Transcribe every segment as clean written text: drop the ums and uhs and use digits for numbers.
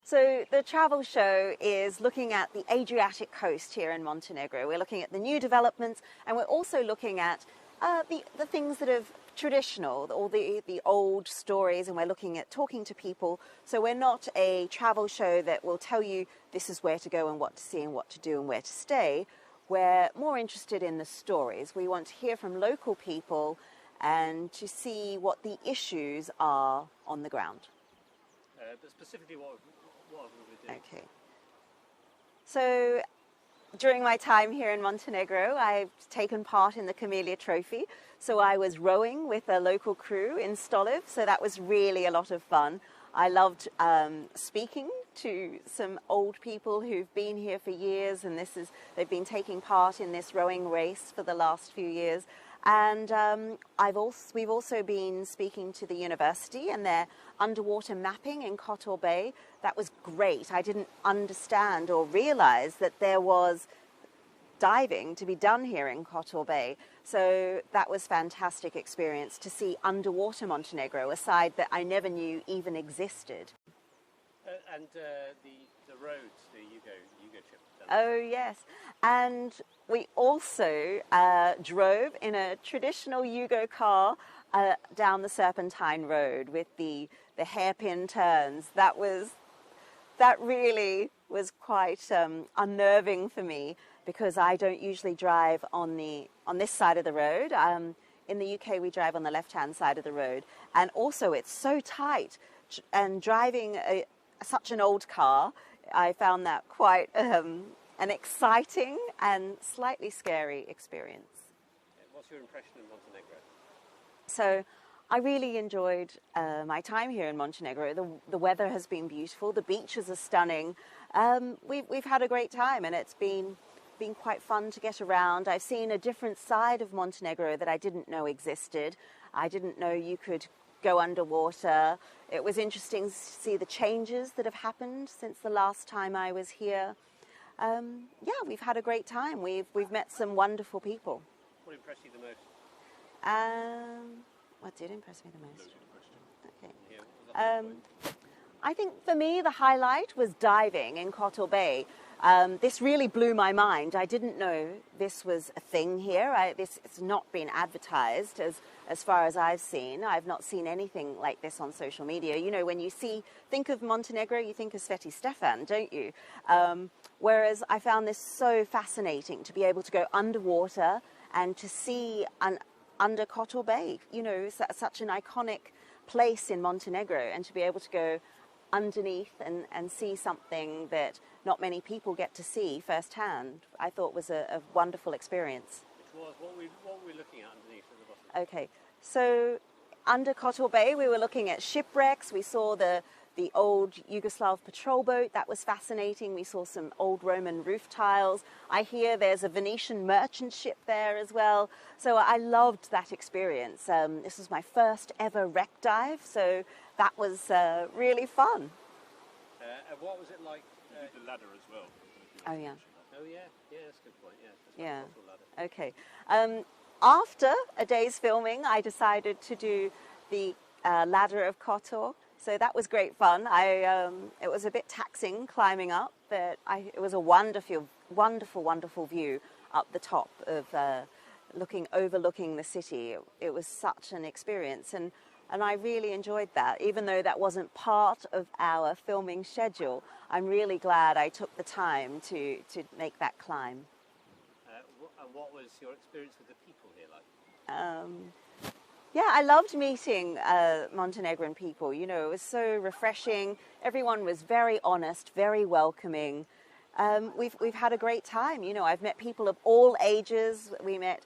So the travel show is looking at the Adriatic coast here in Montenegro. We're looking at the new developments, and we're also looking at the things that are traditional, all the old stories, and we're looking at talking to people. So we're not a travel show that will tell you this is where to go and what to see and what to do and where to stay. We're more interested in the stories. We want to hear from local people and to see what the issues are on the ground. But specifically, what are we doing? Okay. So during my time here in Montenegro, I've taken part in the Camellia Trophy. So I was rowing with a local crew in Stoliv, so that was really a lot of fun. I loved speaking to some old people who've been here for years, and they've been taking part in this rowing race for the last few years. And we've also been speaking to the university and their underwater mapping in Kotor Bay. That was great. I didn't understand or realize that there was diving to be done here in Kotor Bay. So that was a fantastic experience to see underwater Montenegro, a side that I never knew even existed. And the roads, the Yugo trip. Oh, yes. And we also drove in a traditional Yugo car down the Serpentine Road with the hairpin turns. That really was quite unnerving for me, because I don't usually drive on this side of the road. In the UK, we drive on the left-hand side of the road. And also, it's so tight. And driving such an old car, I found that quite an exciting and slightly scary experience. What's your impression of Montenegro? So I really enjoyed my time here in Montenegro. The weather has been beautiful. The beaches are stunning. We've had a great time, and it's been quite fun to get around. I've seen a different side of Montenegro that I didn't know existed. I didn't know you could go underwater. It was interesting to see the changes that have happened since the last time I was here. Yeah, we've had a great time. We've met some wonderful people. What impressed you the most? What did impress me the most? Okay. Yeah, I think for me the highlight was diving in Kotor Bay. This really blew my mind. I didn't know this was a thing here. It's not been advertised as far as I've seen. I've not seen anything like this on social media. You know, when you think of Montenegro, you think of Sveti Stefan, don't you? Whereas I found this so fascinating to be able to go underwater and to see under Kotor Bay. You know, such an iconic place in Montenegro, and to be able to go underneath and see something that not many people get to see firsthand, I thought was a wonderful experience. Which was what were we looking at underneath at the bottom? Okay, so under Kotor Bay we were looking at shipwrecks. We saw the old Yugoslav patrol boat. That was fascinating. We saw some old Roman roof tiles. I hear there's a Venetian merchant ship there as well. So I loved that experience. This was my first ever wreck dive, so that was really fun. And what was it like? You did the ladder as well. Oh yeah. Oh yeah, that's a good point. Yeah. Ladder. Okay. After a day's filming, I decided to do the ladder of Kotor. So that was great fun. It was a bit taxing climbing up, but it was a wonderful, wonderful, wonderful view up the top of overlooking the city. It was such an experience, and I really enjoyed that. Even though that wasn't part of our filming schedule, I'm really glad I took the time to make that climb. And what was your experience with the people here like? Yeah, I loved meeting Montenegrin people. You know, it was so refreshing. Everyone was very honest, very welcoming. We've had a great time. You know, I've met people of all ages. We met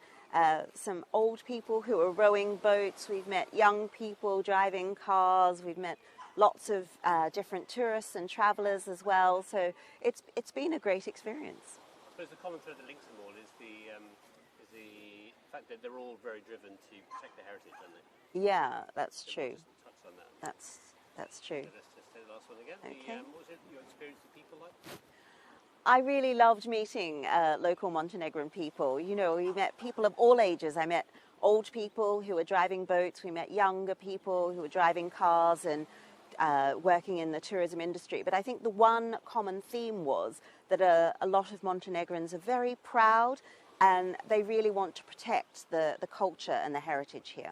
some old people who were rowing boats. We've met young people driving cars. We've met lots of different tourists and travellers as well. So it's been a great experience. I suppose the common thread that links them all is the fact that they're all very driven to protect their heritage, aren't they? Yeah, that's true. Just touch on that. That's true. So let's just say the last one again. Okay. What was your experience with people like? I really loved meeting local Montenegrin people. You know, we met people of all ages. I met old people who were driving boats. We met younger people who were driving cars and working in the tourism industry. But I think the one common theme was that a lot of Montenegrins are very proud and they really want to protect the culture and the heritage here.